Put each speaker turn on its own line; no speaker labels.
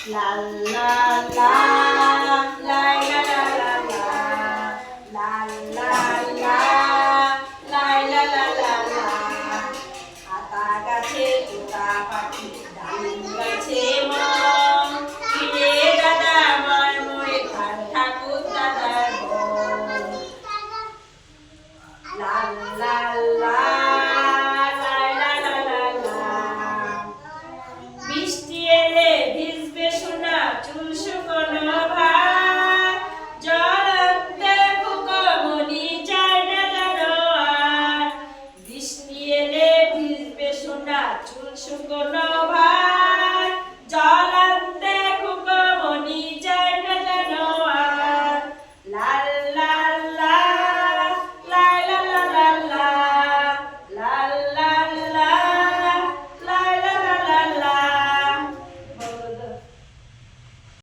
লা লা লা লা লা লা লা লা লা লা লা লা লা লা লা আতা গাছে তোতা পাখি ডাল গাছে মন কিরে দাদা আমার মোরে খান ঠাকুর দাদার বোন লা লা লা বৃষ্টি এলে ভিজবে সোনা চুল শুকনো ভার জল আনতে খোকামণি যায় না জানো আর বৃষ্টি এলে ভিজবে সোনা চুল শুকনো